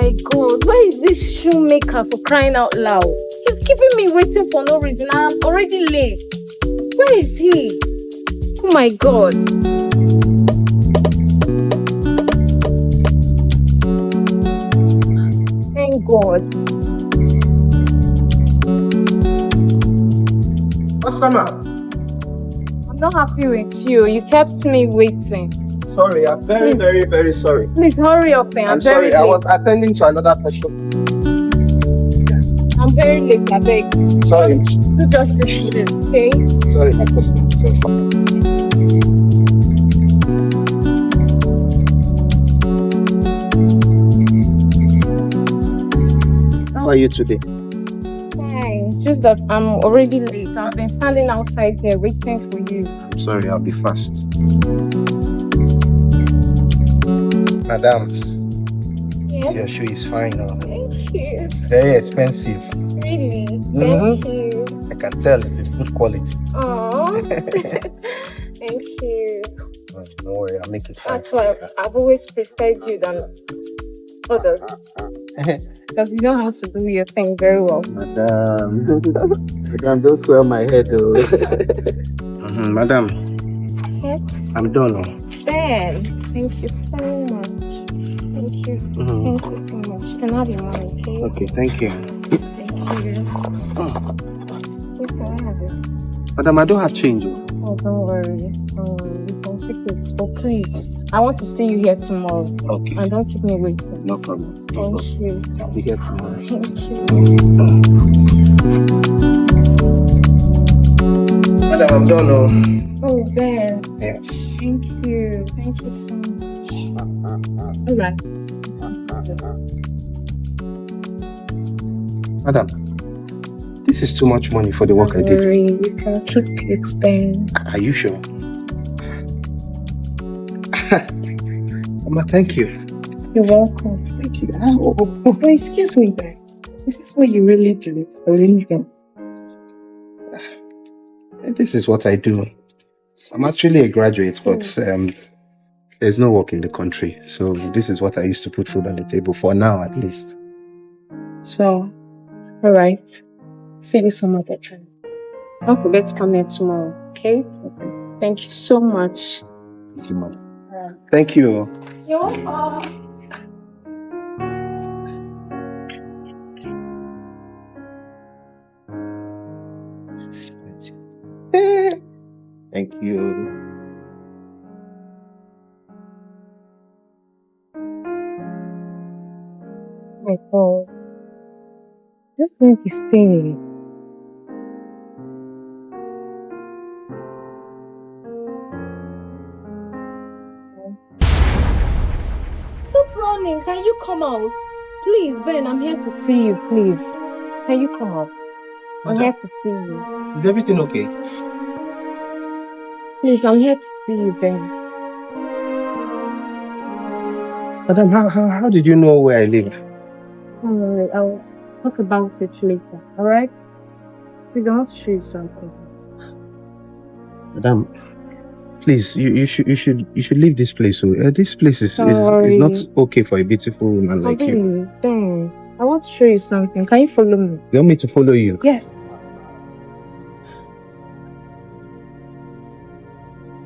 my God, where is this shoemaker for crying out loud? He's keeping me waiting for no reason. I'm already late. Where is he? Oh my God. Thank God. Customer. I'm not happy with you. You kept me waiting. Sorry, I'm very sorry. Please hurry up, man. I'm very sorry, I late. was attending to another person. I'm very late, I beg. Sorry. Do justice to this, okay? Sorry, my customer. Sorry. How are you today? Fine. Just that I'm already late. I've been standing outside there waiting for you. I'm sorry, I'll be fast. Madam, Yes? your shoe is fine now. Thank you. It's very expensive. Really? Thank you. I can tell it's good quality. Aww. Thank you. Don't worry, I'll make it fine. That's why I've always preferred you than others. Because you know how to do your thing very well. Madam, Madam, don't swell my head though. Madam, Yes? I'm done. Ben, thank you so much. Thank you. Thank you so much. You can have your money, okay? Okay, thank you. Thank you. Please, can I have it? Madam, I don't have change. Oh, don't worry. You can keep it. But please, I want to see you here tomorrow. Okay. And don't keep me waiting. No problem. Thank you. I'll be here tomorrow. Thank you. Madam, I'm done. Oh, Ben. Yes. Thank you. Thank you so much. All right. Madam, this is too much money for the work I Don't did. worry. You can keep it, Ben. Are you sure? Mama, thank you. You're welcome. Thank you. Oh, excuse me, Ben. Is this what you really do? Or really do? This is what I do. I'm actually a graduate, but there's no work in the country. So this is what I used to put food on the table for now, at least. So, all right. See you some other time. Don't forget to come here tomorrow, okay? Thank you so much. Thank you, Mother. Thank you. You're welcome. Thank you. Oh my God. This way he's staying. Stop running. Can you come out? Please, Ben, I'm here to see you, please. Can you come out? I'm here to see you. Is everything okay? Please, I'm here to see you, Ben. Madam, how did you know where I live? Don't worry, I'll talk about it later, alright? Please, I want to show you something. Madam, please, you should leave this place. This place is not okay for a beautiful woman like you. Ben, I want to show you something. Can you follow me? You want me to follow you? Yes.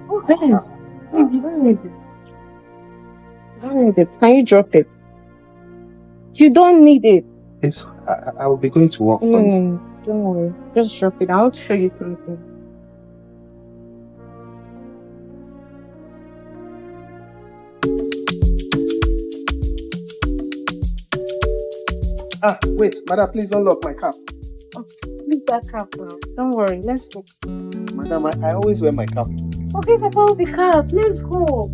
Oh, Ben. You don't need it. You don't need it. Can you drop it? You don't need it. I will be going to work. No, don't worry. Just drop it. I want to show you something. Wait, Madam, please don't lock my cap. Oh, leave that cap now. Don't worry. Let's go. Madam, I always wear my cap. Forget about the cap. Let's go.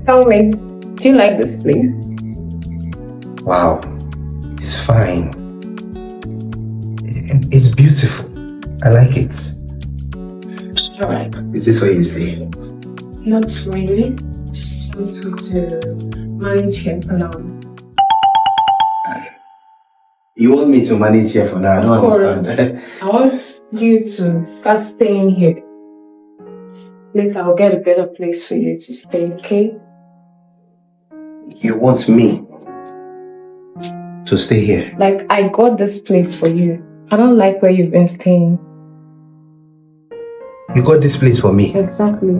Tell me, do you like this place? Wow, it's fine. beautiful. I like it. Alright. Is this where you stay? Not really. Just want you to manage here for now. You want me to manage here for now? I don't understand. I want you to start staying here. Later I'll get a better place for you to stay, okay? You want me to stay here? Like, I got this place for you. I don't like where you've been staying. You got this place for me? Exactly.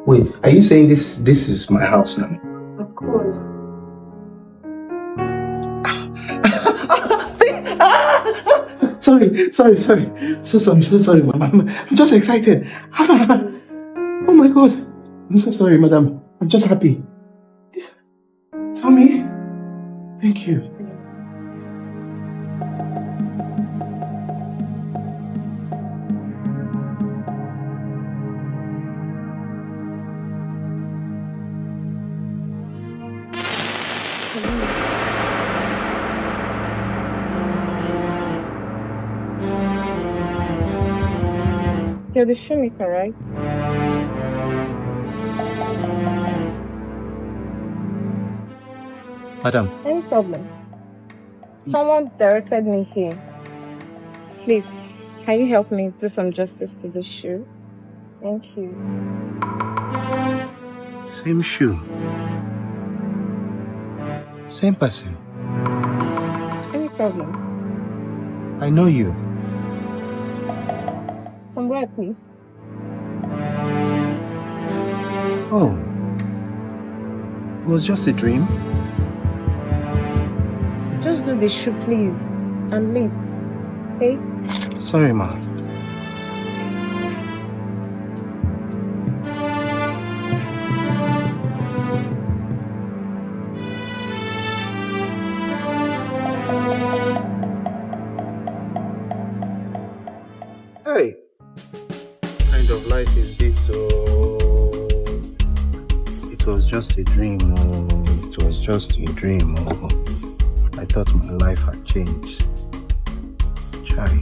Wait, are you saying this is my house now? Of course. Sorry. So sorry, ma'am. I'm just excited. Oh my God. I'm so sorry, madam. I'm just happy. Tommy, thank you. You're the shoemaker, right? Madam. Any problem? Someone directed me here. Please, can you help me do some justice to this shoe? Thank you. Same shoe. Same person. Any problem? I know you. From where, please? Oh. It was just a dream. Just do the shoe, please. I'm late. Okay? Sorry, ma. Hey, what kind of life is this? Oh, it was just a dream. Oh, it was just a dream. Oh, I thought my life had changed. Chai.